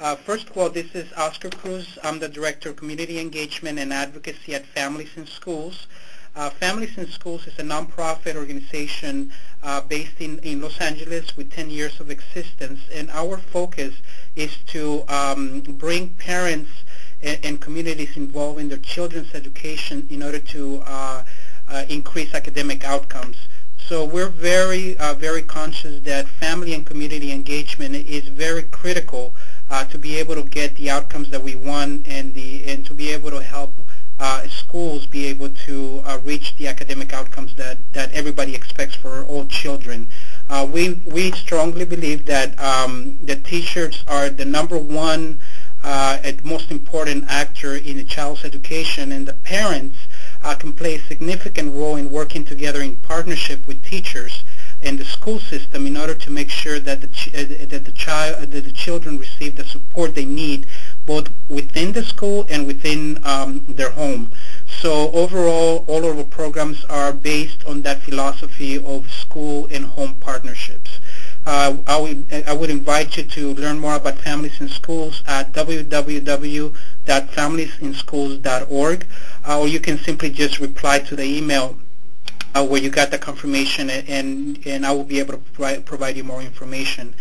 First of all, this is Oscar Cruz. I'm the Director of Community Engagement and Advocacy at Families in Schools. Families in Schools is a nonprofit organization based in Los Angeles with 10 years of existence, and our focus is to bring parents and communities involved in their children's education in order to increase academic outcomes. So we're very conscious that family and community engagement is very critical to be able to get the outcomes that we want and to be able to help schools be able to reach the academic outcomes that everybody expects for all children. We strongly believe that the teachers are the number one and most important actor in a child's education, and the parents can play a significant role in working together in partnership with teachers and the school system in order to make sure that the children receive the support they need both within the school and within their home. So overall, all of our programs are based on that philosophy of school and home partnerships. I would invite you to learn more about Families in Schools at www.familiesinschools.org, or you can simply just reply to the email where you got the confirmation, and I will be able to provide you more information.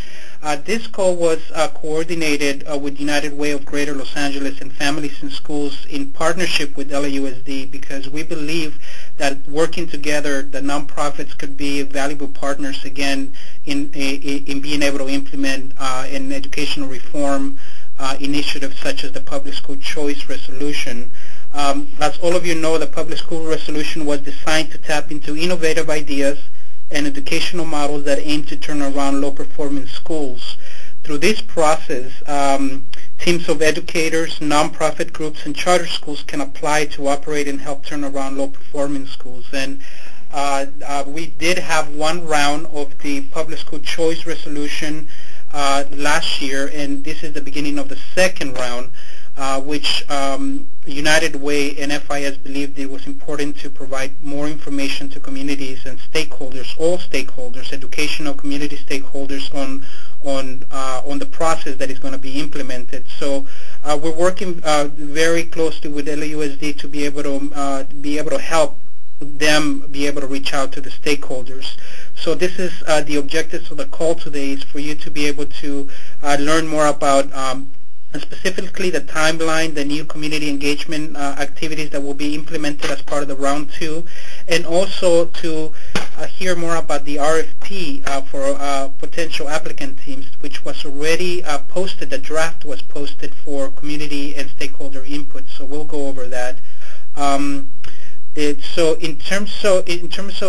This call was coordinated with United Way of Greater Los Angeles and Families in Schools in partnership with LAUSD, because we believe that working together, the nonprofits could be valuable partners again in being able to implement an educational reform initiative such as the Public School Choice Resolution. As all of you know, the Public School Resolution was designed to tap into innovative ideas and educational models that aim to turn around low-performing schools. Through this process, teams of educators, nonprofit groups, and charter schools can apply to operate and help turn around low-performing schools. And we did have one round of the Public School Choice Resolution last year, and this is the beginning of the second round, which United Way and FIS believed it was important to provide more information to communities and stakeholders, all stakeholders, educational community stakeholders, on the process that is going to be implemented. So we're working very closely with LAUSD to be able to help them be able to reach out to the stakeholders. So this is the objectives of the call today, is for you to be able to learn more about specifically the timeline, the new community engagement activities that will be implemented as part of the round 2, and also to hear more about the RFP for potential applicant teams, which was already posted. The draft was posted for community and stakeholder input, so we'll go over that. So in terms of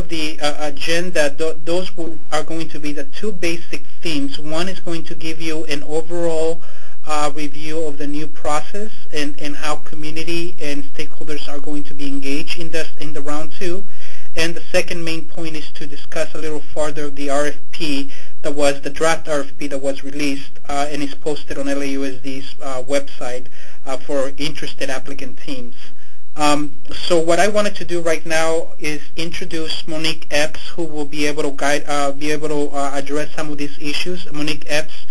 the agenda, those are going to be the two basic themes. One is going to give you an overall review of the new process and how community and stakeholders are going to be engaged in the round 2. And the second main point is to discuss a little further the RFP that was the draft RFP that was released and is posted on LAUSD's website for interested applicant teams. So what I wanted to do right now is introduce Monique Epps, who will be able to address some of these issues. Monique Epps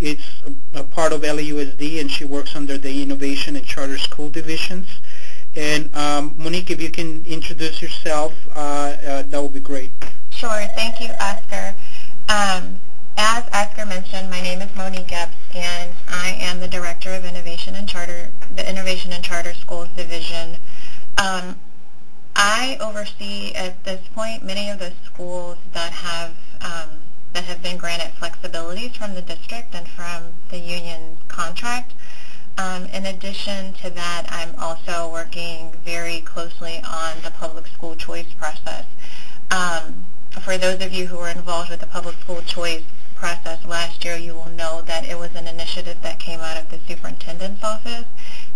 is a part of LAUSD, and she works under the Innovation and Charter School Divisions. And Monique, if you can introduce yourself, that would be great. Sure. Thank you, Oscar. As Oscar mentioned, my name is Monique Epps, and I am the Director of Innovation and Charter Schools Division. I oversee at this point many of the schools that have been granted flexibilities from the district and from the union contract. In addition to that, I'm also working very closely on the public school choice process. For those of you who were involved with the public school choice process last year, you will know that it was an initiative that came out of the superintendent's office.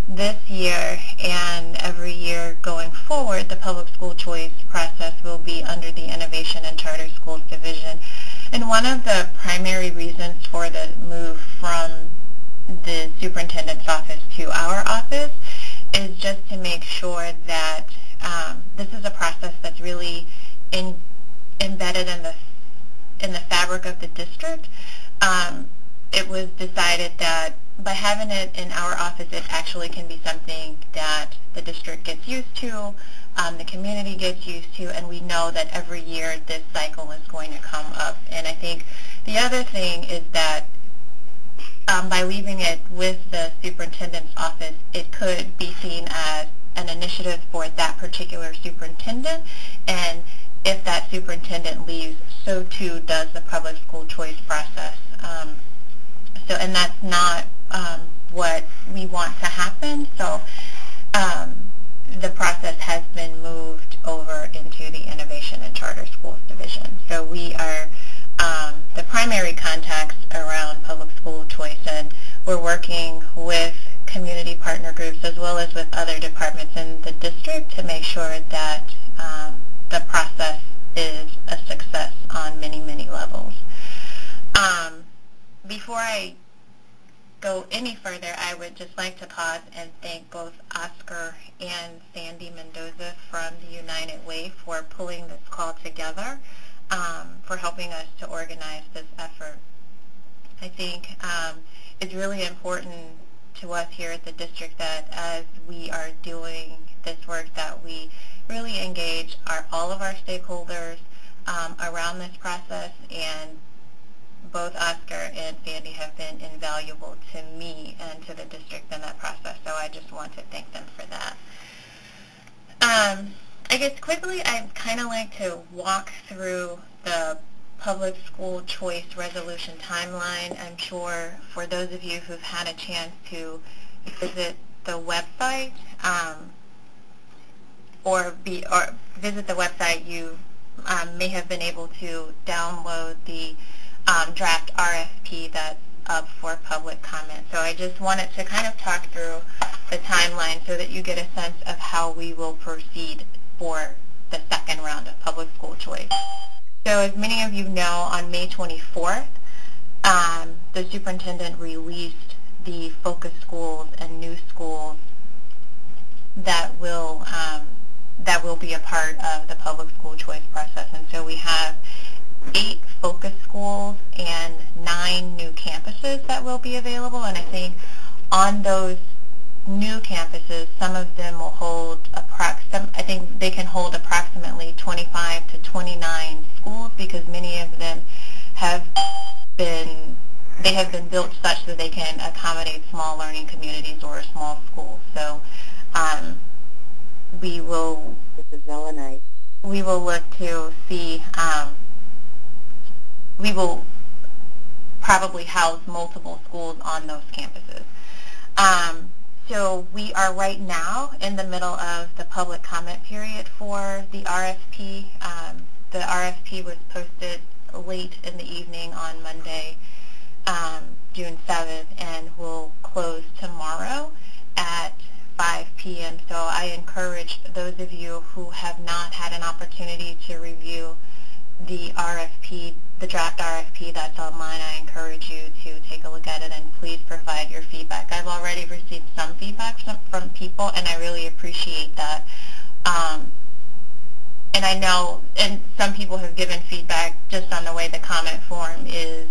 This year and every year going forward, the public school choice process will be under the Innovation and Charter Schools Division. And one of the primary reasons for the move from the superintendent's office to our office is just to make sure that this is a process that's really embedded in the fabric of the district. it was decided that by having it in our office, it actually can be something that the district gets used to, the community gets used to, and we know that every year this cycle is going to come up. And I think the other thing is that by leaving it with the superintendent's office, it could be seen as an initiative for that particular superintendent, and if that superintendent leaves, so too does the public school choice process. And that's not what we want to happen. So the process has been moved over into the Innovation and Charter Schools Division. So we are the primary contacts around public school choice, and we're working with community partner groups as well as with other departments in the district to make sure that the process is a success on many, many levels. Before I go any further, I would just like to pause and thank both Oscar and Sandy Mendoza from the United Way for pulling this call together, for helping us to organize this effort. I think it's really important to us here at the district that as we are doing this work that we really engage all of our stakeholders around this process, and both Oscar and Sandy have been invaluable to me and to the district in that process, so I just want to thank them for that. I guess quickly I'd kind of like to walk through the public school choice resolution timeline. I'm sure for those of you who've had a chance to visit the website or visit the website, you may have been able to download the draft RFP that's up for public comment. So I just wanted to kind of talk through the timeline so that you get a sense of how we will proceed for the second round of public school choice. So as many of you know, on May 24th, the superintendent released the focus schools and new schools that will be a part of the public school choice process. And so we have 8 focus schools and 9 new campuses that will be available. And I think on those new campuses, some of them will hold I think they can hold approximately 25 to 29 schools, because many of them have been built such that they can accommodate small learning communities or small schools. So we will look to see, we will probably house multiple schools on those campuses. So we are right now in the middle of the public comment period for the RFP. The RFP was posted late in the evening on Monday, June 7th, and will close tomorrow at 5 p.m. So I encourage those of you who have not had an opportunity to review the RFP, the draft RFP that's online, I encourage you to take a look at it and please provide your feedback. I've already received some feedback from people, and I really appreciate that. And I know, and some people have given feedback just on the way the comment form is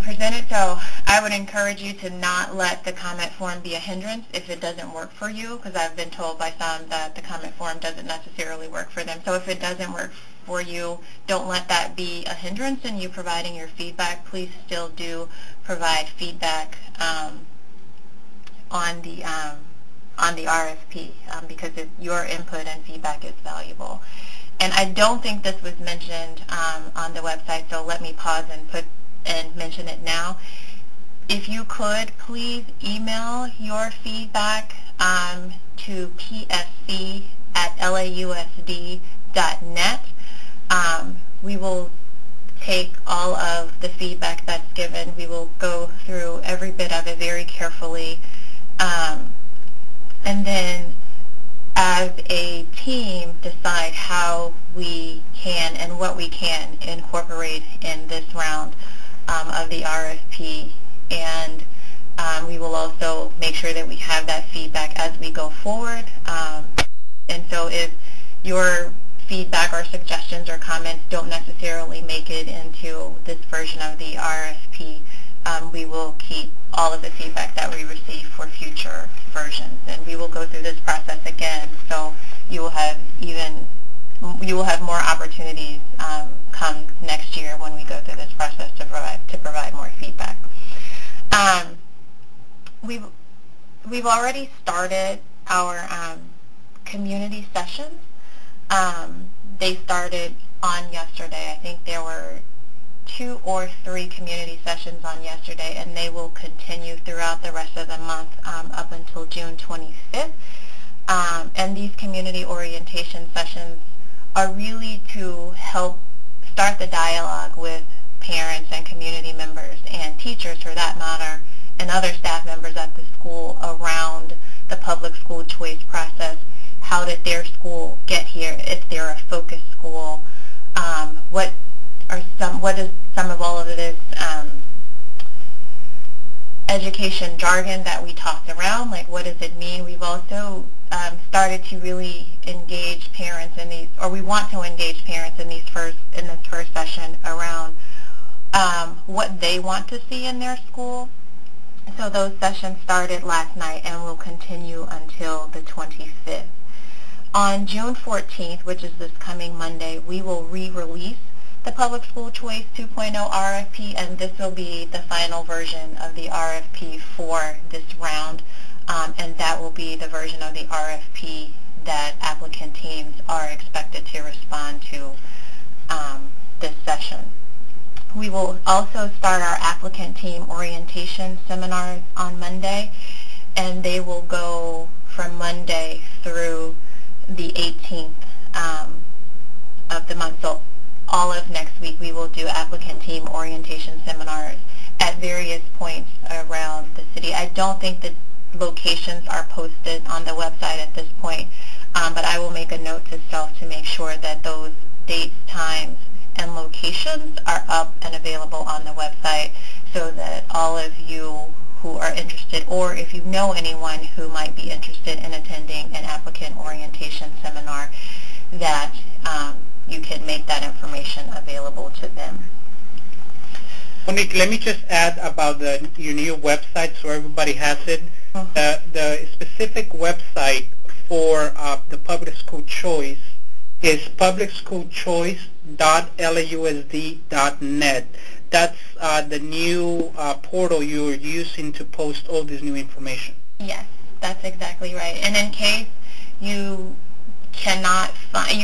presented, so I would encourage you to not let the comment form be a hindrance if it doesn't work for you, because I've been told by some that the comment form doesn't necessarily work for them. So if it doesn't work for you, don't let that be a hindrance in you providing your feedback. Please still do provide feedback on the RFP because your input and feedback is valuable. And I don't think this was mentioned on the website, so let me pause and mention it now. If you could, please email your feedback to psc@lausd.net. We will take all of the feedback that's given. We will go through every bit of it very carefully. And then as a team decide how we can and what we can incorporate in this round of the RFP, and we will also make sure that we have that feedback as we go forward. And so if your feedback or suggestions or comments don't necessarily make it into this version of the RFP, we will keep all of the feedback that we receive for future versions, and we will go through this process again, so you will have more opportunities come next year when we go through this process to provide more feedback. We've already started our community sessions. They started on yesterday. I think there were 2 or 3 community sessions on yesterday, and they will continue throughout the rest of the month up until June 25th. And these community orientation sessions are really to help start the dialogue with parents and community members and teachers, for that matter, and other staff members at the school around the public school choice process. How did their school get here? Is there a focus school? What is some of all of this education jargon that we talked around? Like, what does it mean? We've also started to really engage parents in these, or we want to engage parents in this first session around what they want to see in their school. So those sessions started last night and will continue until the 25th. On June 14th, which is this coming Monday, we will re-release the Public School Choice 2.0 RFP, and this will be the final version of the RFP for this round, and that will be the version of the RFP that applicant teams are expected to respond to this session. We will also start our applicant team orientation seminars on Monday, and they will go from Monday through the 18th of the month. So all of next week we will do applicant team orientation seminars at various points around the city. I don't think the locations are posted on the website at this point, but I will make a note to self to make sure that those dates, times, and locations are up and available on the website, so that all of you who are interested, or if you know anyone who might be interested in attending an applicant orientation seminar, that you can make that information available to them. Monique, let me just add about your new website so everybody has it. Mm-hmm. The specific website for the public school choice is publicschoolchoice.lausd.net. That's the new portal you're using to post all this new information. Yes, that's exactly right. And in case you cannot find,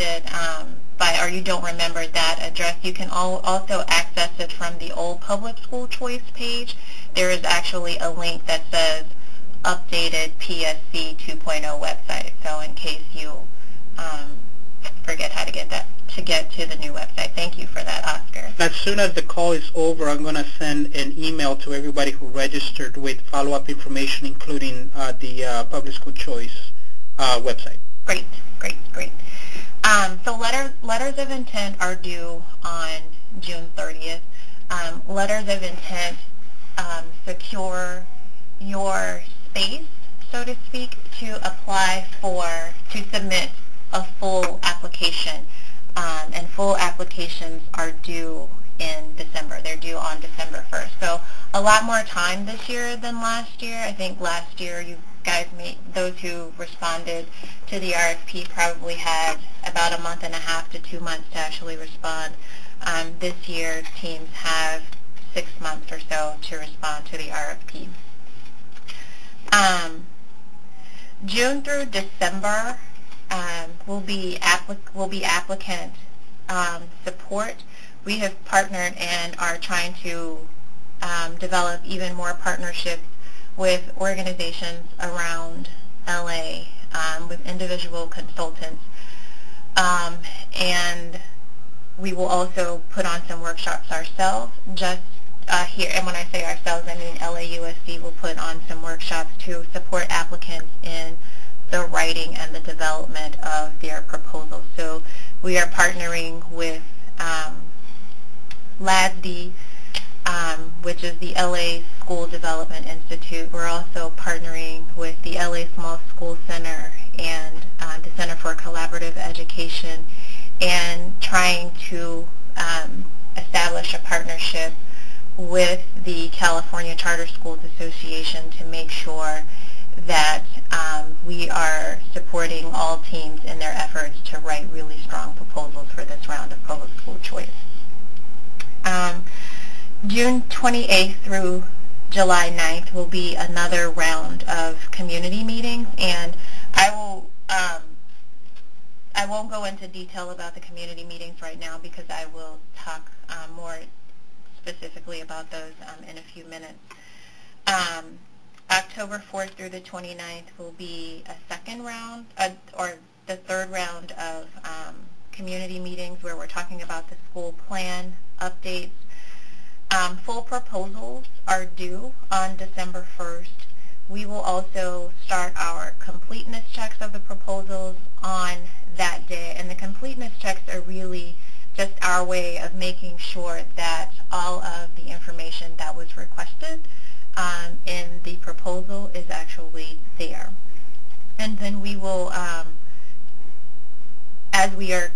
it or you don't remember that address, you can also access it from the old Public School Choice page. There is actually a link that says updated PSC 2.0 website. So in case you forget how to get to the new website. Thank you for that, Oscar. As soon as the call is over, I'm going to send an email to everybody who registered with follow-up information, including the Public School Choice website. Great. So letters of intent are due on June 30th. Letters of intent secure your space, so to speak, to submit a full application. And full applications are due in December. They're due on December 1st. So a lot more time this year than last year. I think last year you guys, those who responded to the RFP probably had about a month and a half to 2 months to actually respond. This year teams have 6 months or so to respond to the RFP. June through December will be applicant support. We have partnered and are trying to develop even more partnerships with organizations around LA, with individual consultants, and we will also put on some workshops ourselves just here. And when I say ourselves, I mean LAUSD will put on some workshops to support applicants in the writing and the development of their proposals. So we are partnering with LASD, which is the LA School Development Institute. We're also partnering with the LA Small School Center and the Center for Collaborative Education, and trying to establish a partnership with the California Charter Schools Association to make sure that we are supporting all teams in their efforts to write really strong proposals for this round of public school choice. June 28th through July 9th will be another round of community meetings, and I won't go into detail about the community meetings right now because I will talk more specifically about those in a few minutes. October 4th through the 29th will be a second round, or the third round of community meetings where we're talking about the school plan updates. Full proposals are due on December 1st. We will also start our completeness checks of the proposals on that day, and the completeness checks are really just our way of making sure that all of the information that was requested in the proposal is actually there. And then we will, as we are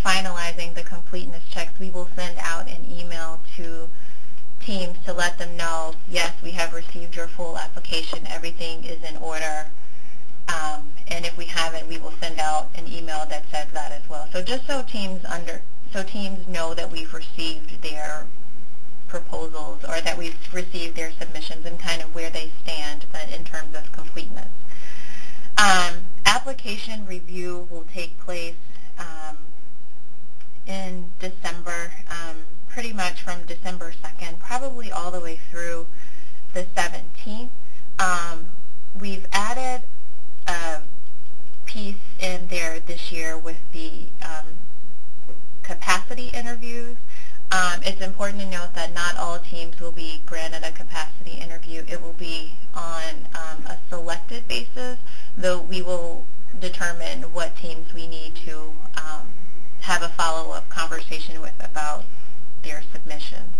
finalizing the completeness checks, we will send out an email to teams to let them know, yes, we have received your full application, everything is in order, and if we haven't, we will send out an email that says that as well. So just so teams know that we've received their proposals, or that we've received their submissions and kind of where they stand in terms of completeness. Application review will take place in December, pretty much from December 2nd, probably all the way through the 17th. We've added a piece in there this year with the capacity interviews. It's important to note that not all teams will be granted a capacity interview. It will be on a selected basis, though we will determine what teams we need to have a follow-up conversation with about their submissions.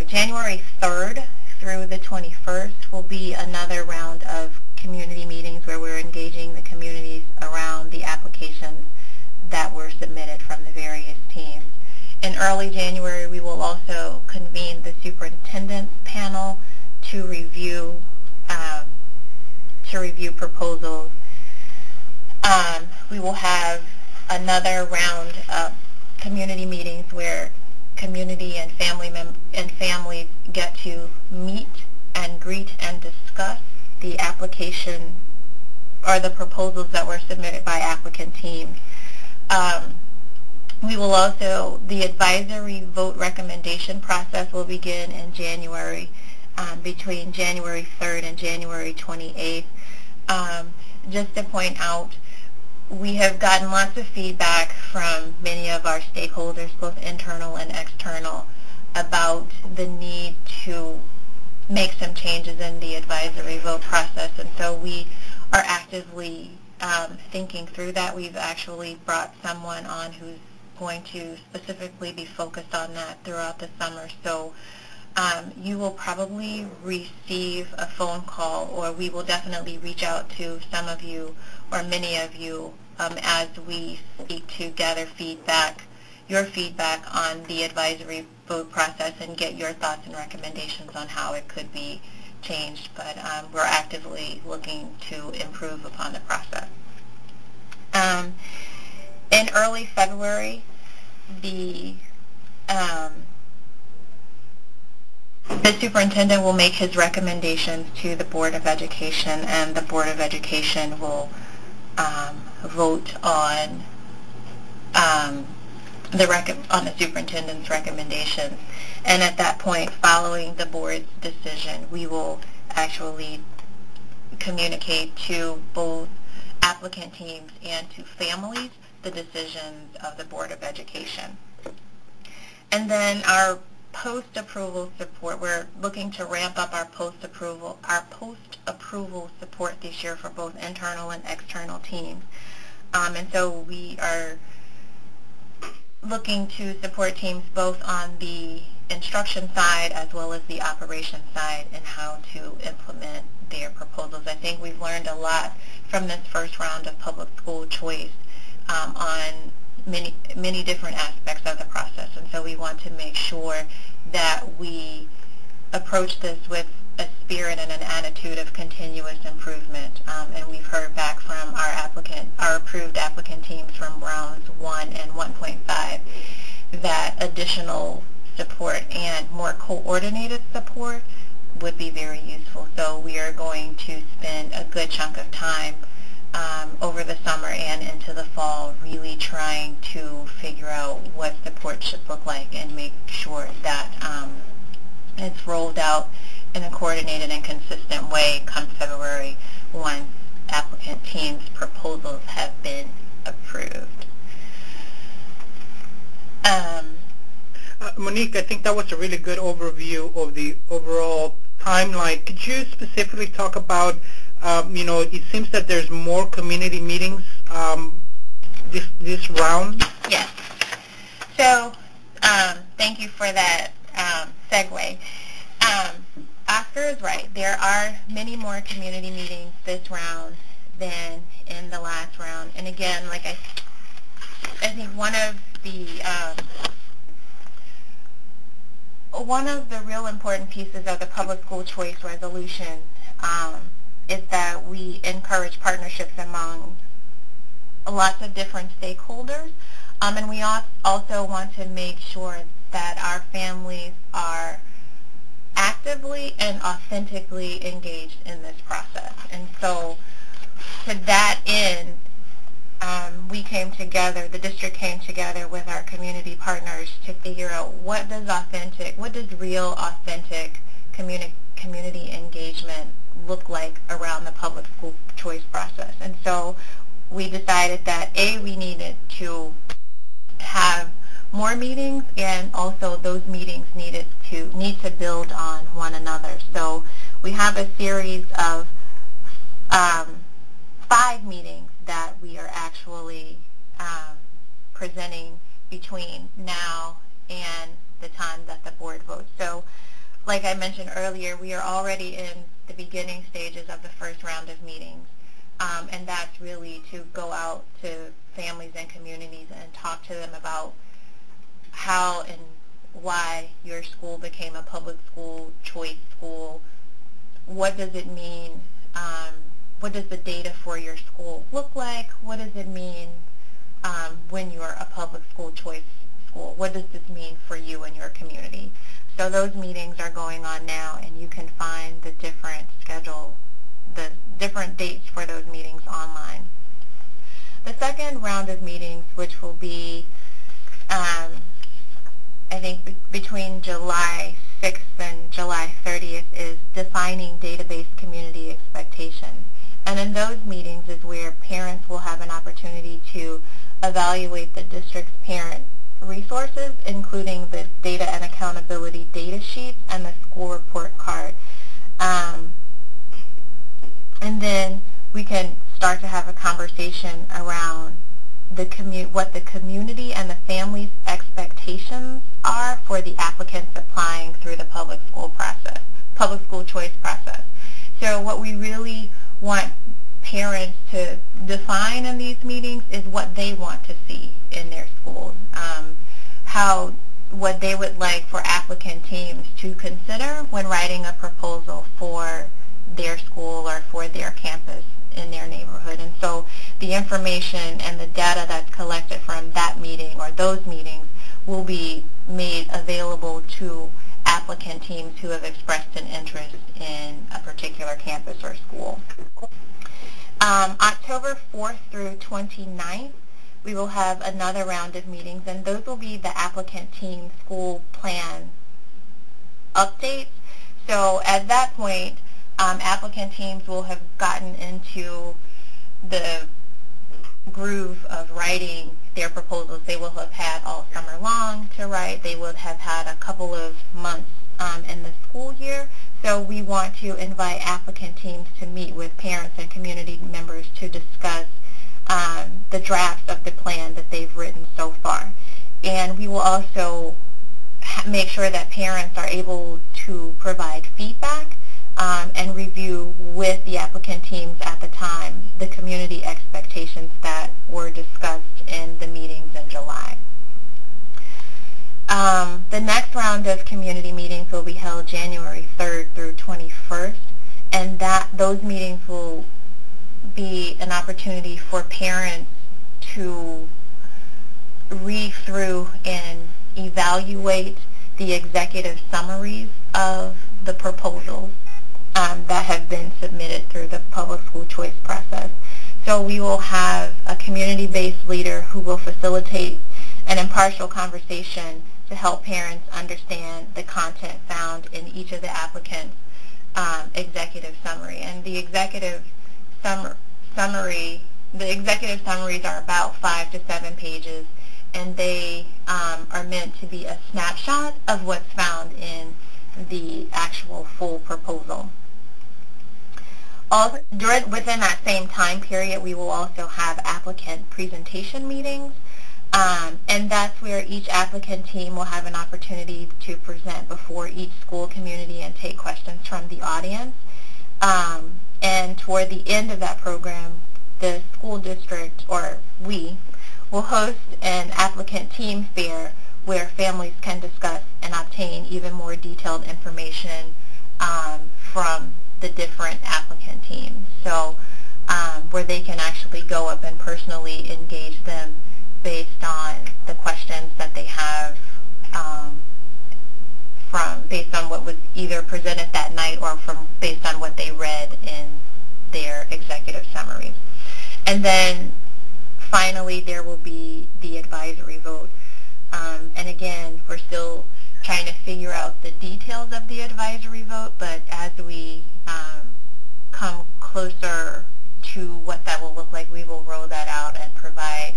January 3rd through the 21st will be another round of community meetings where we're engaging the communities around the applications that were submitted from the various teams. In early January, we will also convene the superintendent's panel to review proposals. We will have another round of community meetings where community and families get to meet and greet and discuss the application or the proposals that were submitted by applicant teams. We will also, the advisory vote recommendation process will begin in January, between January 3rd and January 28th. Just to point out, we have gotten lots of feedback from many of our stakeholders, both internal and external, about the need to make some changes in the advisory vote process, and so we are actively thinking through that. We've actually brought someone on who's going to specifically be focused on that throughout the summer. So you will probably receive a phone call, or we will definitely reach out to some of you or many of you as we seek to gather your feedback on the advisory vote process and get your thoughts and recommendations on how it could be changed. But we're actively looking to improve upon the process. In early February, the superintendent will make his recommendations to the Board of Education, and the Board of Education will vote on the superintendent's recommendations. And at that point, following the board's decision, we will actually communicate to both applicant teams and to families the decisions of the Board of Education. And then our post-approval support, we're looking to ramp up our post-approval support this year for both internal and external teams. And so we are looking to support teams both on the instruction side as well as the operation side and how to implement their proposals. I think we've learned a lot from this first round of public school choice on many different aspects of the process, and so we want to make sure that we approach this with a spirit and an attitude of continuous improvement. And we've heard back from our approved applicant teams from rounds 1 and 1.5 that additional support and more coordinated support would be very useful. So we are going to spend a good chunk of time over the summer and into the fall really trying to figure out what support should look like and make sure that it's rolled out in a coordinated and consistent way come February once applicant teams' proposals have been approved. Monique, I think that was a really good overview of the overall timeline. Could you specifically talk about, it seems that there's more community meetings this round? Yes. So thank you for that segue. Oscar is right. There are many more community meetings this round than in the last round. And again, like I think one of the real important pieces of the public school choice resolution is that we encourage partnerships among lots of different stakeholders. And we also want to make sure that our families are actively and authentically engaged in this process. And so to that end, we came together, the district came together with our community partners to figure out what does real authentic community engagement look like around the public school choice process. And so we decided that we needed to have more meetings, and also those meetings need to build on one another. So we have a series of 5 meetings that we are actually presenting between now and the time that the board votes. So like I mentioned earlier, we are already in the beginning stages of the first round of meetings, and that's really to go out to families and communities and talk to them about how and why your school became a public school choice school. What does it mean? What does the data for your school look like? What does it mean when you're a public school choice school? What does this mean for you and your community? So those meetings are going on now, and you can find the different dates for those meetings online. The second round of meetings, which will be I think between July 6th and July 30th, is defining database community expectations. And in those meetings is where parents will have an opportunity to evaluate the district's parent resources, including the data and accountability data sheets and the school report card. And then we can start to have a conversation around what the community and the family's expectations are for the applicants applying through the public school choice process. So what we really want parents to define in these meetings is what they want to see in their schools, what they would like for applicant teams to consider when writing a proposal for their school or for their campus in their neighborhood. And so the information and the data that's collected from that meeting or those meetings will be made available to applicant teams who have expressed an interest in a particular campus or school. October 4th through 29th, we will have another round of meetings, and those will be the applicant team school plan updates. So at that point, applicant teams will have gotten into the groove of writing their proposals. They will have had all summer long to write. They would have had a couple of months in the school year. So we want to invite applicant teams to meet with parents and community members to discuss the drafts of the plan that they've written so far. And we will also make sure that parents are able to provide feedback and review with the applicant teams at the time the community expectations that were discussed in the meetings in July. The next round of community meetings will be held January 3rd through 21st, and those meetings will be an opportunity for parents to read through and evaluate the executive summaries of the proposals that have been submitted through the public school choice process. So we will have a community-based leader who will facilitate an impartial conversation to help parents understand the content found in each of the applicants' executive summary. And the executive summaries are about 5 to 7 pages, and they are meant to be a snapshot of what's found in the actual full proposal. Within that same time period, we will also have applicant presentation meetings, and that's where each applicant team will have an opportunity to present before each school community and take questions from the audience. And toward the end of that program, the school district, or we, will host an applicant team fair where families can discuss and obtain even more detailed information from the different applicant teams. So where they can actually go up and personally engage them based on the questions that they have based on what was either presented that night or based on what they read in their executive summaries. And then finally there will be the advisory vote. And again, we're still trying to figure out the details of the advisory vote, but as we come closer to what that will look like, we will roll that out and provide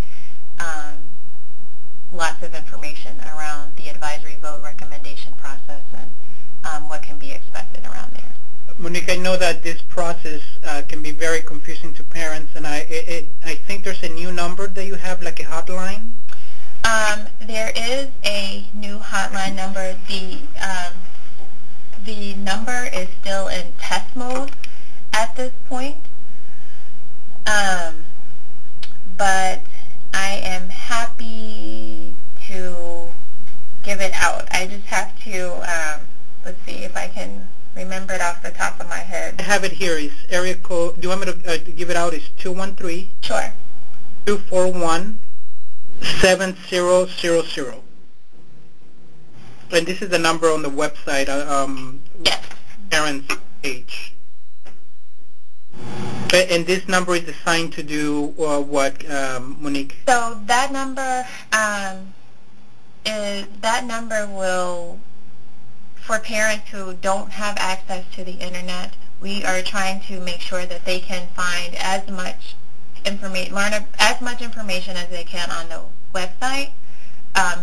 lots of information around the advisory vote recommendation process and what can be expected around there. Monique, I know that this process can be very confusing to parents, and I think there's a new number that you have, like a hotline. There is a new hotline number. The number is still in test mode at this point, but I am happy to give it out. I just have to, let's see if I can remember it off the top of my head. I have it here. It's area code. Do you want me to give it out? It's 213. Sure. 241-7000. And this is the number on the website, yes. Parents page. And this number is assigned to do what, Monique? So that number will, for parents who don't have access to the internet, we are trying to make sure that they can find as much information, learn as much information as they can on the website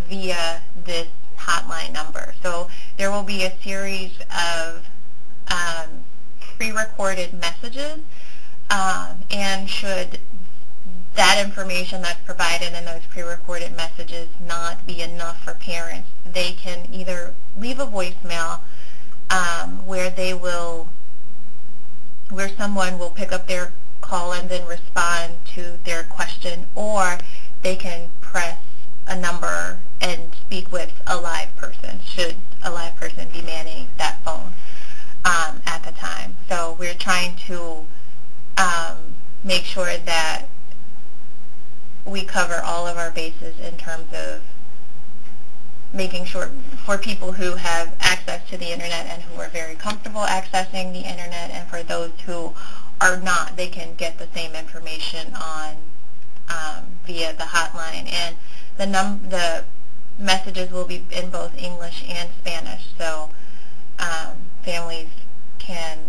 via this hotline number. So there will be a series of pre-recorded messages, and should that information that's provided in those pre-recorded messages not be enough for parents, they can either leave a voicemail where someone will pick up their call and then respond to their question, or they can press a number and speak with a live person, should a live person be manning that phone at the time. So we're trying to make sure that we cover all of our bases in terms of making sure for people who have access to the internet and who are very comfortable accessing the internet, and for those who are not, they can get the same information on via the hotline. And the messages will be in both English and Spanish, so families can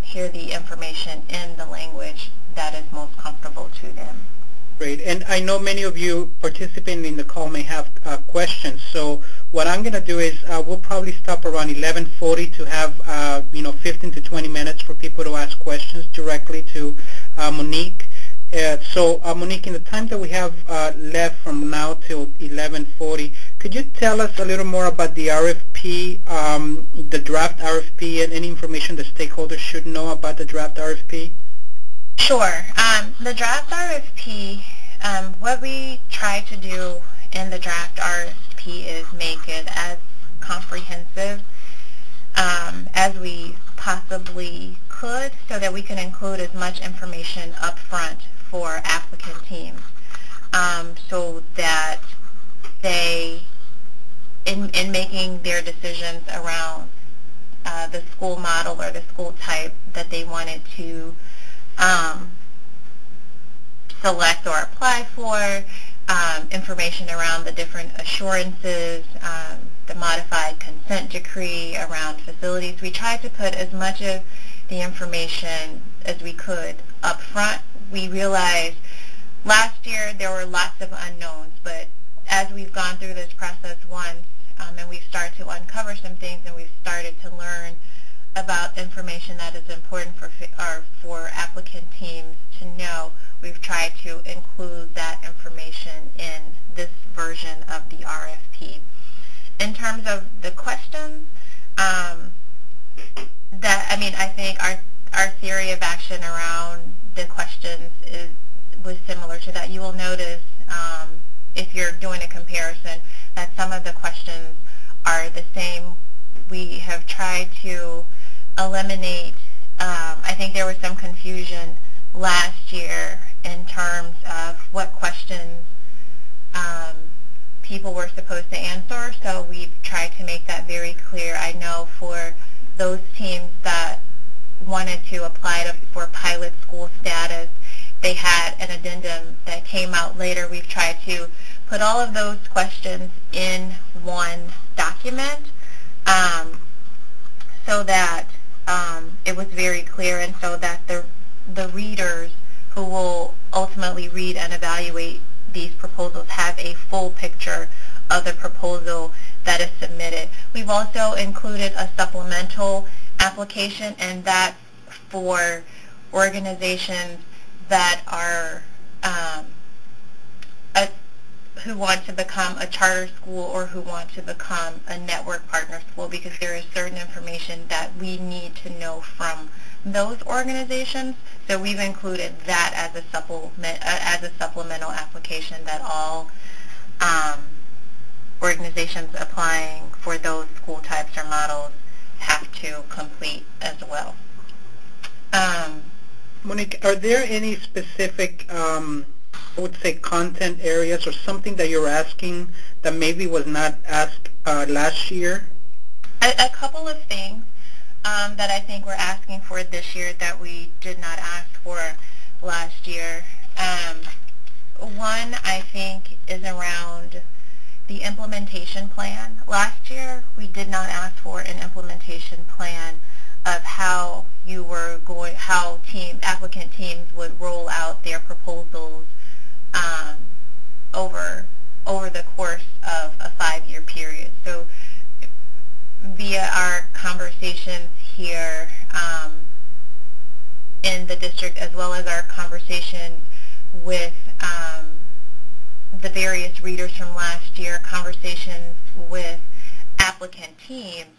hear the information in the language that is most comfortable to them. Great. And I know many of you participating in the call may have questions. So what I'm going to do is we'll probably stop around 11:40 to have 15 to 20 minutes for people to ask questions directly to Monique. So Monique, in the time that we have left from now till 11:40, Could you tell us a little more about the RFP, the draft RFP, and any information the stakeholders should know about the draft RFP? Sure. The draft RFP, what we try to do in the draft RFP is make it as comprehensive as we possibly could so that we can include as much information up front for applicant teams so that they, in making their decisions around the school model or the school type that they wanted to select or apply for, information around the different assurances, the modified consent decree around facilities. We tried to put as much of the information as we could up front. We realized last year there were lots of unknowns, but as we've gone through this process once and we've started to uncover some things and we've started to learn about information that is important for applicant teams to know, we've tried to include that information in this version of the RFP. In terms of the questions, I think our theory of action around the questions was similar to that. You will notice if you're doing a comparison that some of the questions are the same. We have tried to eliminate, I think there was some confusion last year in terms of what questions people were supposed to answer, so we've tried to make that very clear. I know for those teams that wanted to apply for pilot school status, they had an addendum that came out later. We've tried to put all of those questions in one document so that it was very clear and so that the readers who will ultimately read and evaluate these proposals have a full picture of the proposal that is submitted. We've also included a supplemental application, and that's for organizations that are who want to become a charter school or who want to become a network partner school, because there is certain information that we need to know from those organizations. So we've included that as a supplemental application that all organizations applying for those school types or models have to complete as well. Monique, are there any specific, I would say, content areas or something that you're asking that maybe was not asked last year? A couple of things that I think we're asking for this year that we did not ask for last year. One, I think, is around the implementation plan. Last year, we did not ask for an implementation plan of how applicant teams would roll out their proposals over the course of a 5-year period. So via our conversations here in the district, as well as our conversations with the various readers from last year, conversations with applicant teams,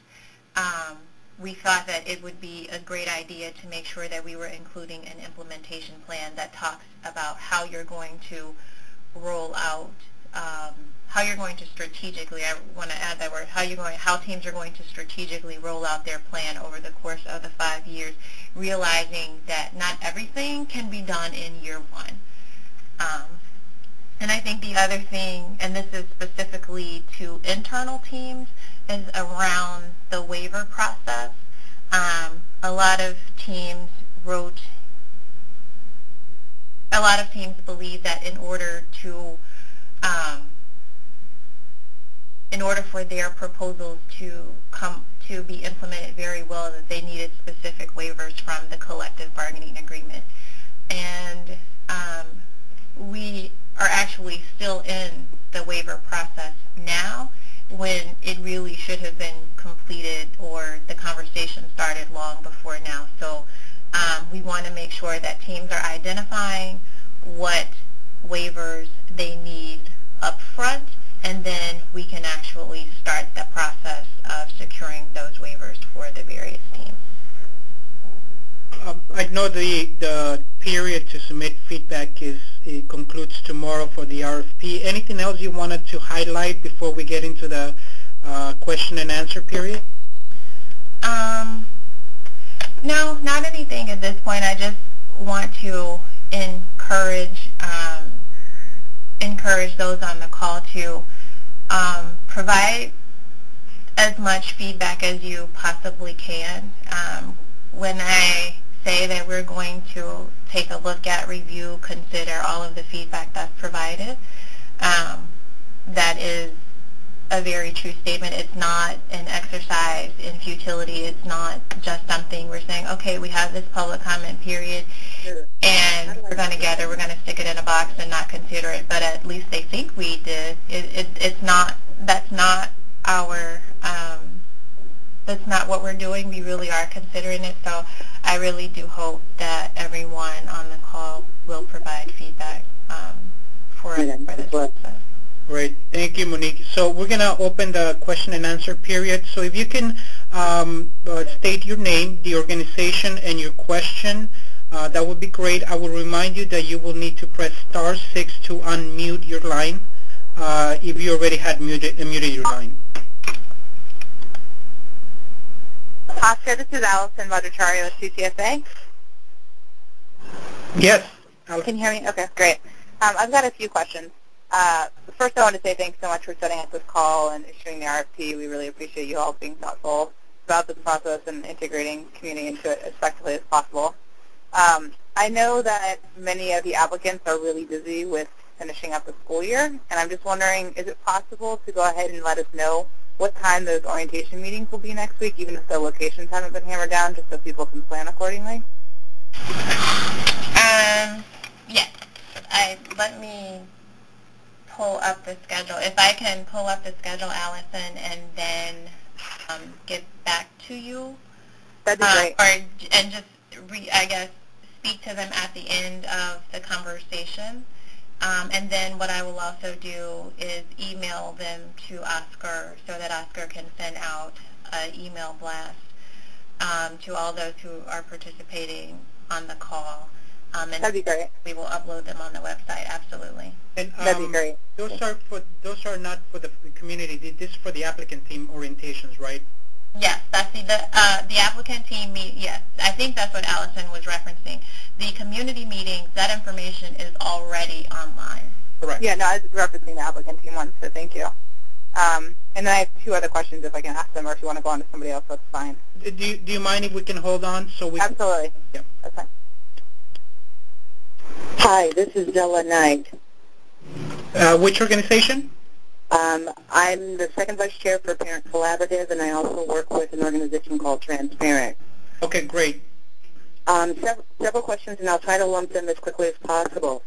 we thought that it would be a great idea to make sure that we were including an implementation plan that talks about how you're going to roll out, how you're going to strategically, I want to add that word, how teams are going to strategically roll out their plan over the course of the 5 years, realizing that not everything can be done in year one. And I think the other thing, and this is specifically to internal teams, is around the waiver process. A lot of teams believe that in order for their proposals to be implemented very well, that they needed specific waivers from the collective bargaining agreement. And we are actually still in the waiver process now, when it really should have been completed or the conversation started long before now. So we want to make sure that teams are identifying what waivers they need up front, and then we can can actually start the process of securing those waivers for the various teams. I know the period to submit feedback it concludes tomorrow for the RFP. Anything else you wanted to highlight before we get into the question and answer period? No, not anything at this point. I just want to encourage those on the call to provide as much feedback as you possibly can. When I say that we're going to take a look at, review, consider all of the feedback that's provided, that is a very true statement. It's not an exercise in futility. It's not just something we're saying, okay, we have this public comment period, and we're going to get it, we're going to stick it in a box and not consider it, but at least they think we did. It's not, that's not our, that's not what we're doing. We really are considering it, so I really do hope that everyone on the call will provide feedback for this process. Great. Thank you, Monique. So we're going to open the question and answer period. So if you can state your name, the organization, and your question, that would be great. I will remind you that you will need to press *6 to unmute your line if you already had muted your line. Oscar, this is Allison Bhattacharya with CCSA. Yes. Can you hear me? Okay, great. I've got a few questions. First, I want to say thanks so much for setting up this call and issuing the RFP. We really appreciate you all being thoughtful about this process and integrating community into it as effectively as possible. I know that many of the applicants are really busy with finishing up the school year, and I'm just wondering, is it possible to go ahead and let us know what time those orientation meetings will be next week, even if the locations haven't been hammered down, just so people can plan accordingly? Yes. Let me pull up the schedule. If I can pull up the schedule, Allison, and then get back to you. That'd be great. And just, I guess, speak to them at the end of the conversation. And then what I will also do is email them to Oscar so that Oscar can send out an email blast to all those who are participating on the call. And that'd be great. We will upload them on the website, absolutely. And, that'd be great. Those are not for the community. This is for the applicant team orientations, right? Yes, that's the applicant team meet. Yes, I think that's what Allison was referencing. The community meetings, that information is already online. Correct. Yeah, no, I was referencing the applicant team one, so thank you. And then I have two other questions if I can ask them, or if you want to go on to somebody else, that's fine. Do you mind if we can hold on so we? Absolutely. Yeah. That's fine. Hi, this is Della Knight. Which organization? I'm the second vice chair for Parent Collaborative, and I also work with an organization called Transparent. Okay, great. Several questions, and I'll try to lump them as quickly as possible.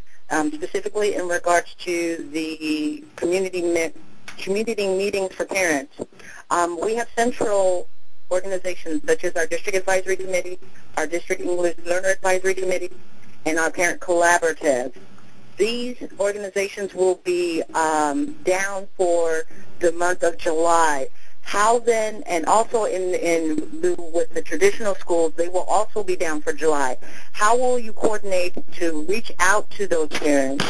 Specifically in regards to the community meetings for parents. We have central organizations such as our District Advisory Committee, our District English Learner Advisory Committee, and our Parent Collaborative. These organizations will be down for the month of July. How then, and also in lieu with the traditional schools, they will also be down for July. How will you coordinate to reach out to those parents?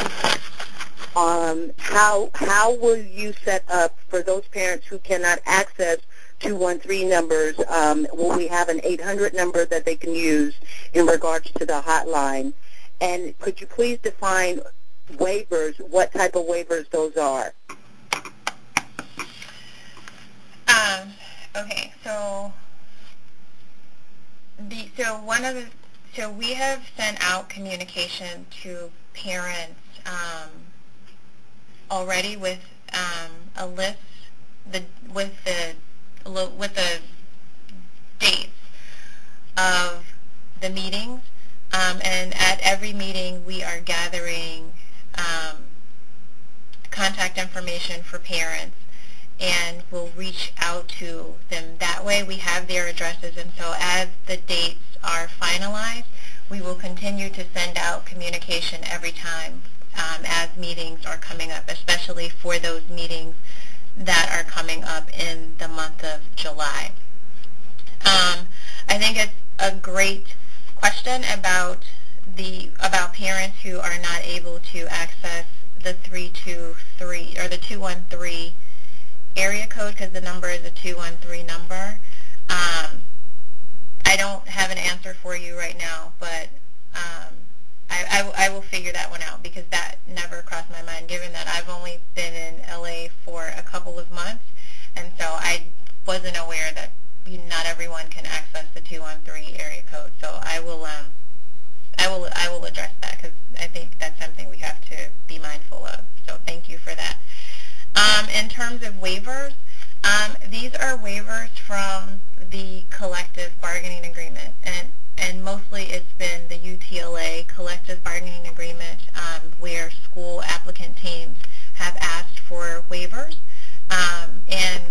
How will you set up for those parents who cannot access 213 numbers? Will we have an 800 number that they can use in regards to the hotline? And could you please define waivers, what type of waivers those are? Okay, so we have sent out communication to parents already with a list with the dates of the meetings, and at every meeting we are gathering contact information for parents, and we'll reach out to them that way. We have their addresses, and so as the dates are finalized, we will continue to send out communication every time as meetings are coming up, especially for those meetings that are coming up in the month of July. I think it's a great question about parents who are not able to access the 323 or the 213 area code, because the number is a 213 number. I don't have an answer for you right now, but I will figure that one out, because that never crossed my mind, given that I've only been in LA for a couple of months, and so I wasn't aware that not everyone can access the 213 area code. So I will address that, because I think that's something we have to be mindful of. So thank you for that. In terms of waivers, these are waivers from the collective bargaining agreement, and mostly it's been the UTLA collective bargaining agreement where school applicant teams have asked for waivers, and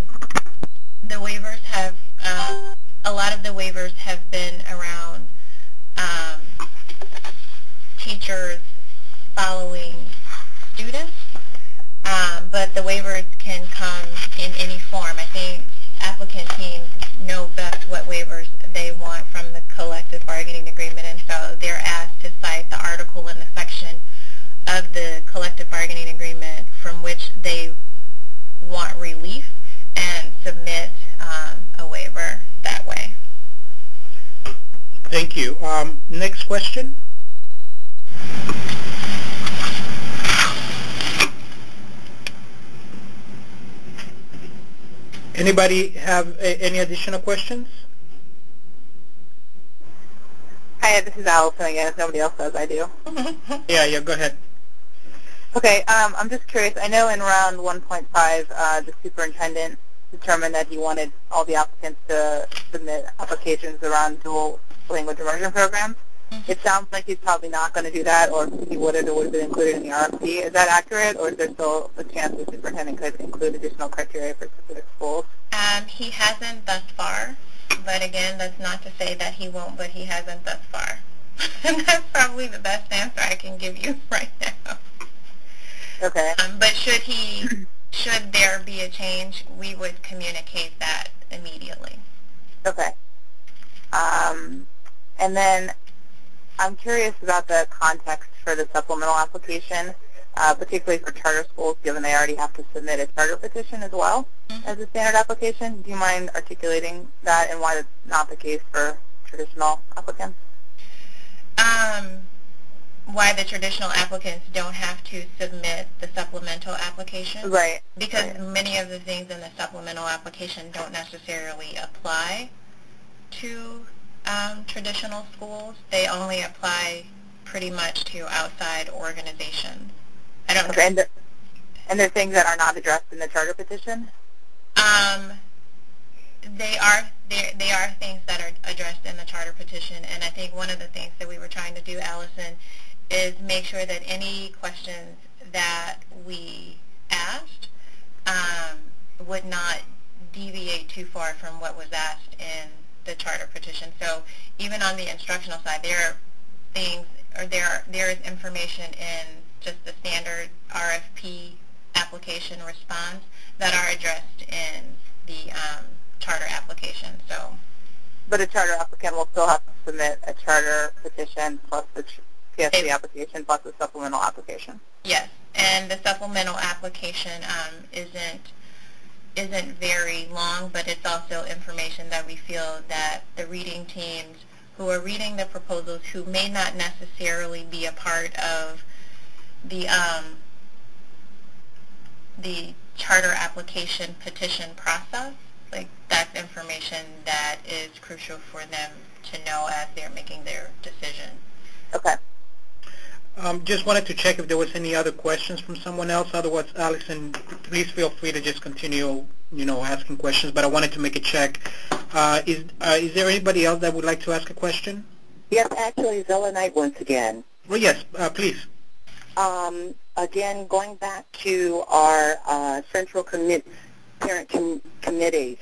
the waivers have, a lot of the waivers have been around teachers following students, but the waivers can come in any form. I think applicant teams know best what waivers they want from the collective bargaining agreement, and so they're asked to cite the article in the section of the collective bargaining agreement from which they want relief and submit a waiver that way. Thank you. Next question. Anybody have any additional questions? Hi, this is Allison again. If nobody else does, I do. Yeah, go ahead. Okay, I'm just curious. I know in round 1.5, the superintendent determined that he wanted all the applicants to submit applications around dual language immersion programs. It sounds like he's probably not going to do that, or if he would have, it would have been included in the RFP. Is that accurate, or is there still a chance the superintendent could include additional criteria for specific schools? He hasn't thus far, but again, that's not to say that he won't, but he hasn't thus far. And that's probably the best answer I can give you right now. Okay. But should there be a change, we would communicate that immediately. Okay. And then I'm curious about the context for the supplemental application, particularly for charter schools, given they already have to submit a charter petition as well as a standard application. Do you mind articulating that and why that's not the case for traditional applicants? Why the traditional applicants don't have to submit the supplemental application? Right. Because many of the things in the supplemental application don't necessarily apply to traditional schools. They only apply pretty much to outside organizations. I don't know. And there are things that are not addressed in the charter petition? They are things that are addressed in the charter petition, and I think one of the things that we were trying to do, Allison, is make sure that any questions that we asked would not deviate too far from what was asked in the charter petition. So even on the instructional side, there are things, or there is information in just the standard RFP application response that are addressed in the charter application. So, but a charter applicant will still have to submit a charter petition plus the CSC application plus the supplemental application. Yes, and the supplemental application isn't very long, but it's also information that we feel that the reading teams who are reading the proposals, who may not necessarily be a part of the charter application petition process, like that's information that is crucial for them to know as they're making their decision. Okay. Just wanted to check if there was any other questions from someone else. Otherwise, Allison, please feel free to just continue, asking questions. But I wanted to make a check. Is there anybody else that would like to ask a question? Yes, actually, Zella Knight once again. Well, yes, please. Again, going back to our central parent committees,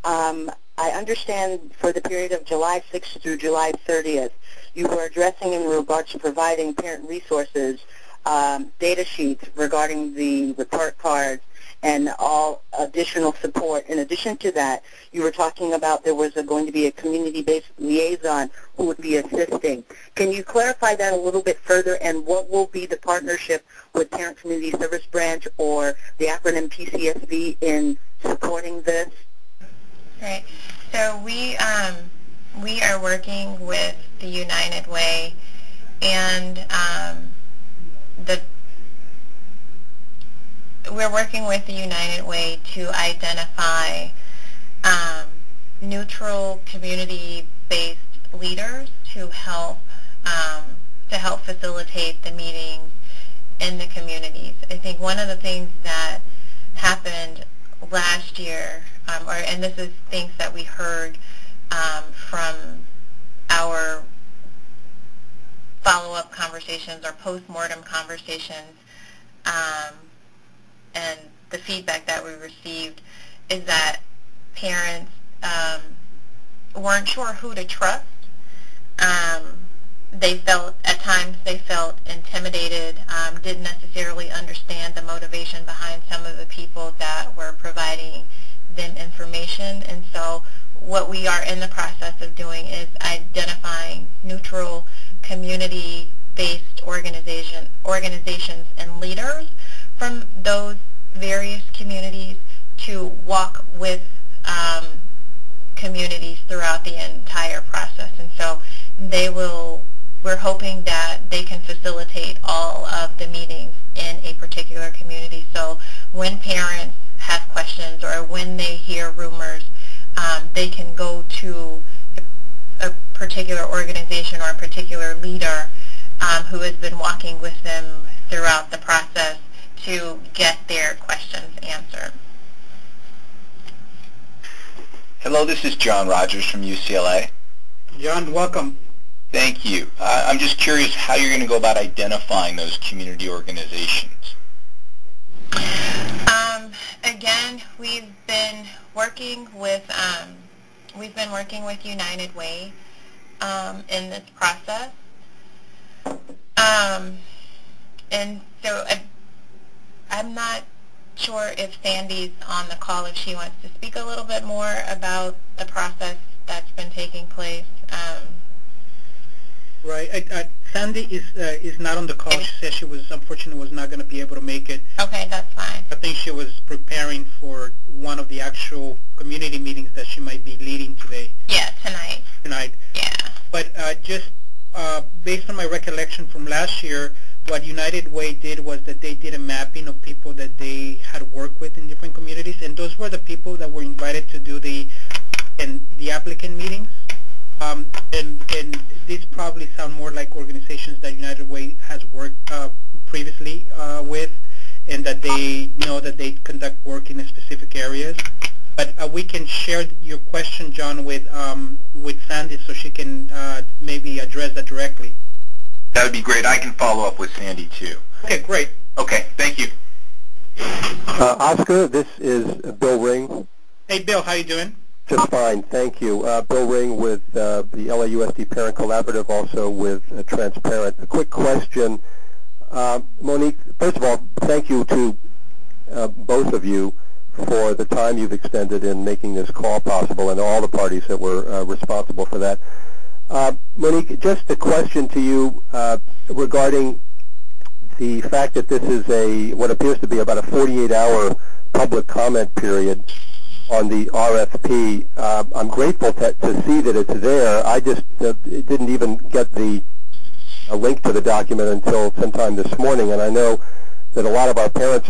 I understand for the period of July 6th through July 30th, you were addressing in regards to providing parent resources, data sheets regarding the report cards and all additional support. In addition to that, you were talking about there was going to be a community-based liaison who would be assisting. Can you clarify that a little bit further, and what will be the partnership with Parent Community Service Branch or the acronym PCSB in supporting this? Right. So we are working with the United Way and we're working with the United Way to identify neutral community-based leaders to help facilitate the meetings in the communities. I think one of the things that happened last year, and this is things that we heard from our follow-up conversations or post-mortem conversations, and the feedback that we received is that parents weren't sure who to trust. At times they felt intimidated, didn't necessarily understand the motivation behind some of the people that were providing them information. And so what we are in the process of doing is identifying neutral community-based organizations and leaders from those various communities to walk with communities throughout the entire process. And so we're hoping that they can facilitate all of the meetings in a particular community. So when parents have questions or when they hear rumors, they can go to a particular organization or a particular leader who has been walking with them throughout the process to get their questions answered. Hello, this is John Rogers from UCLA. John, welcome. Thank you. I'm just curious how you're going to go about identifying those community organizations. Again, we've been working with United Way in this process, and so I'm not sure if Sandy's on the call, if she wants to speak a little bit more about the process that's been taking place. Right. Sandy is not on the call. She said she was not going to be able to make it. Okay, that's fine. I think she was preparing for one of the actual community meetings that she might be leading today. Yeah, tonight. Tonight. Yeah. But just based on my recollection from last year, what United Way did was that they did a mapping of people that they had worked with in different communities, and those were the people that were invited to do the applicant meetings. And these probably sound more like organizations that United Way has worked previously with, and that they know that they conduct work in specific areas. But we can share your question, John, with Sandy, so she can maybe address that directly. That would be great. I can follow up with Sandy too. Okay, great. Okay, thank you. Oscar, this is Bill Ring. Hey, Bill, how you doing? Just fine, thank you. Bill Ring with the LAUSD Parent Collaborative, also with Transparent. A quick question. Monique, first of all, thank you to both of you for the time you've extended in making this call possible, and all the parties that were responsible for that. Monique, just a question to you regarding the fact that this is what appears to be about a 48-hour public comment period on the RFP. I'm grateful to see that it's there. I just didn't even get a link to the document until sometime this morning, and I know that a lot of our parents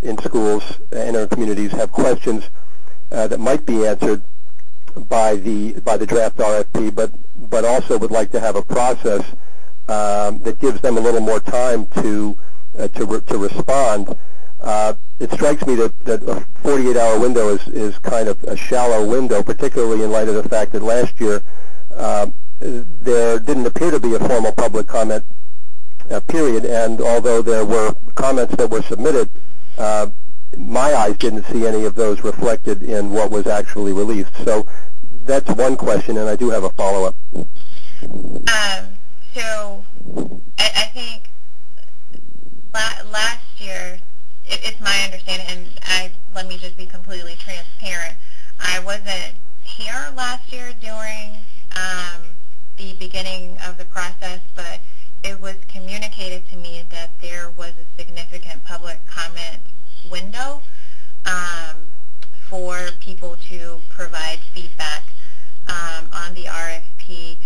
in schools and in our communities have questions that might be answered by the draft RFP, but also would like to have a process that gives them a little more time to respond. It strikes me that a 48-hour window is kind of a shallow window, particularly in light of the fact that last year there didn't appear to be a formal public comment period, and although there were comments that were submitted, my eyes didn't see any of those reflected in what was actually released. So that's one question, and I do have a follow-up. So I think last year it's my understanding, and let me just be completely transparent. I wasn't here last year during the beginning of the process, but it was communicated to me that there was a significant public comment window for people to provide feedback on the RFP.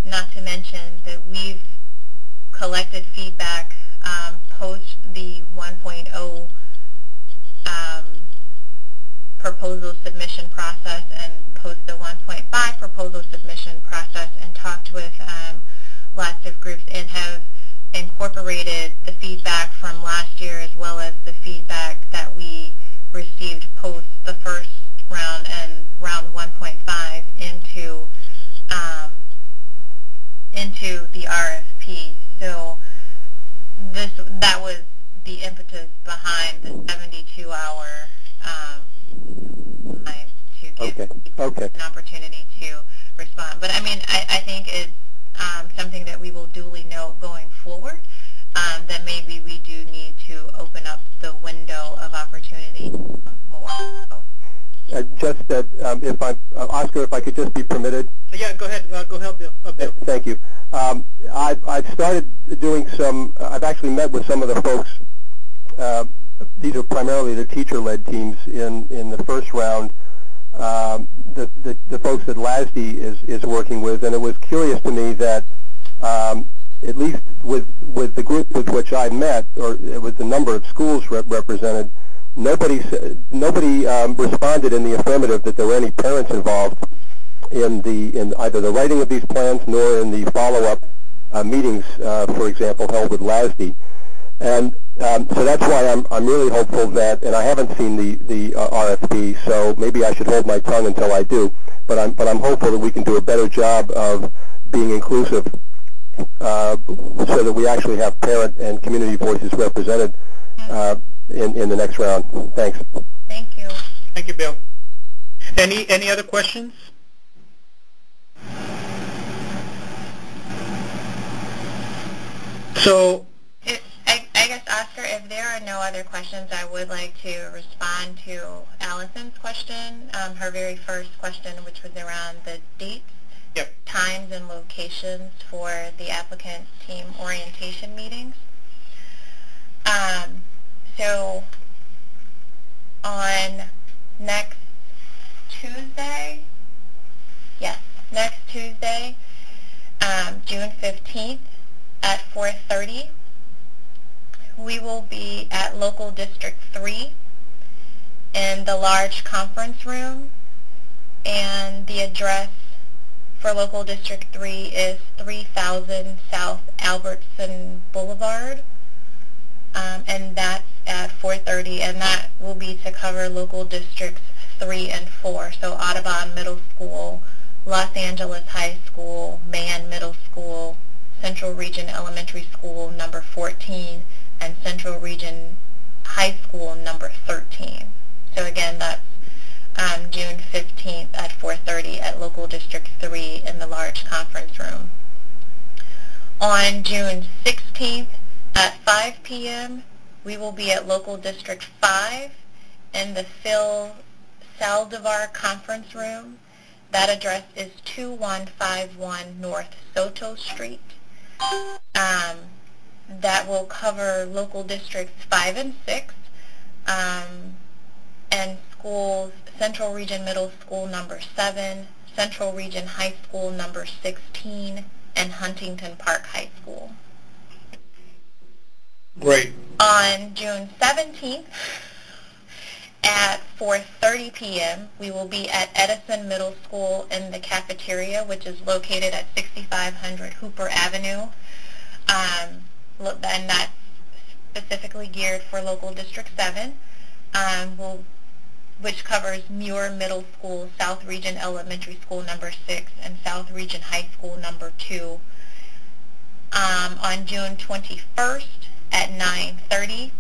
Not to mention that we've collected feedback post the 1.0 proposal submission process and post the 1.5 proposal submission process, and talked with lots of groups and have incorporated the feedback from last year as well as the feedback that we received post the first round and round 1.5 into the RFP. So that was the impetus behind the 72-hour time to give people an opportunity to respond. But I mean, I think it's something that we will duly note going forward, that maybe we do need to open up the window of opportunity more. So. Just that, Oscar, if I could just be permitted. Yeah, go ahead. Go ahead, Bill. Thank you. I've started doing I've actually met with some of the folks. These are primarily the teacher-led teams in the first round. The folks that LASD is working with, and it was curious to me that at least with the group with which I met, or with the number of schools represented, nobody responded in the affirmative that there were any parents involved in either the writing of these plans nor in the follow-up meetings, for example, held with LASD. And so that's why I'm really hopeful that, and I haven't seen the RFP, so maybe I should hold my tongue until I do. But I'm hopeful that we can do a better job of being inclusive, so that we actually have parent and community voices represented in the next round. Thanks. Thank you. Thank you, Bill. Any other questions? So, I guess, Oscar, if there are no other questions, I would like to respond to Allison's question, her very first question, which was around the dates, times, and locations for the applicant team orientation meetings. So on next Tuesday, June 15th at 4:30, we will be at Local District 3 in the large conference room, and the address for Local District 3 is 3000 South Albertson Boulevard, and that's at 4:30, and that will be to cover Local Districts 3 and 4, so Audubon Middle School, Los Angeles High School, Mann Middle School, Central Region Elementary School number 14, and Central Region High School number 13. So again, that's June 15th at 4:30 at Local District 3 in the large conference room. On June 16th at 5 p.m., we will be at Local District 5 in the Phil Saldivar Conference Room. That address is 2151 North Soto Street. That will cover Local Districts 5 and 6, and schools, Central Region Middle School number 7, Central Region High School number 16, and Huntington Park High School. Great. On June 17th at 4:30 p.m., we will be at Edison Middle School in the cafeteria, which is located at 6500 Hooper Avenue. And that's specifically geared for Local District 7, which covers Muir Middle School, South Region Elementary School number 6, and South Region High School number 2. On June 21st at 9:30,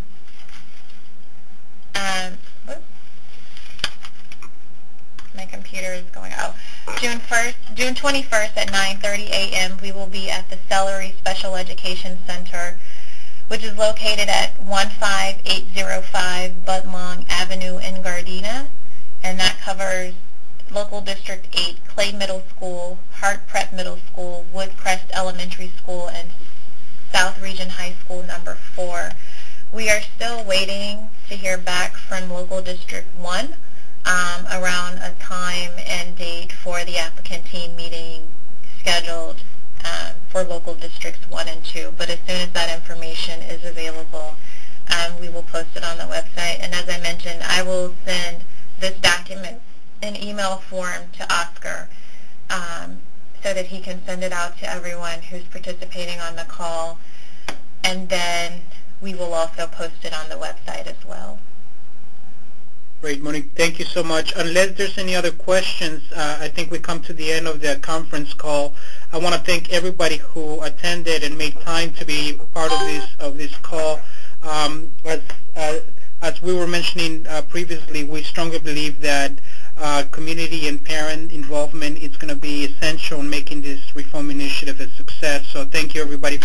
my computer is going out. June 21st at 9:30 a.m. we will be at the Celery Special Education Center, which is located at 15805 Budlong Avenue in Gardena, and that covers Local District 8, Clay Middle School, Hart Prep Middle School, Woodcrest Elementary School, and South Region High School number 4. We are still waiting to hear back from Local District 1 around a time and date for the applicant team meeting scheduled for Local Districts 1 and 2. But as soon as that information is available, we will post it on the website. And as I mentioned, I will send this document in email form to Oscar so that he can send it out to everyone who's participating on the call. And then we will also post it on the website as well. Great, Monique. Thank you so much. Unless there's any other questions, I think we come to the end of the conference call. I want to thank everybody who attended and made time to be part of this call. As we were mentioning previously, we strongly believe that community and parent involvement is going to be essential in making this reform initiative a success. So thank you, everybody.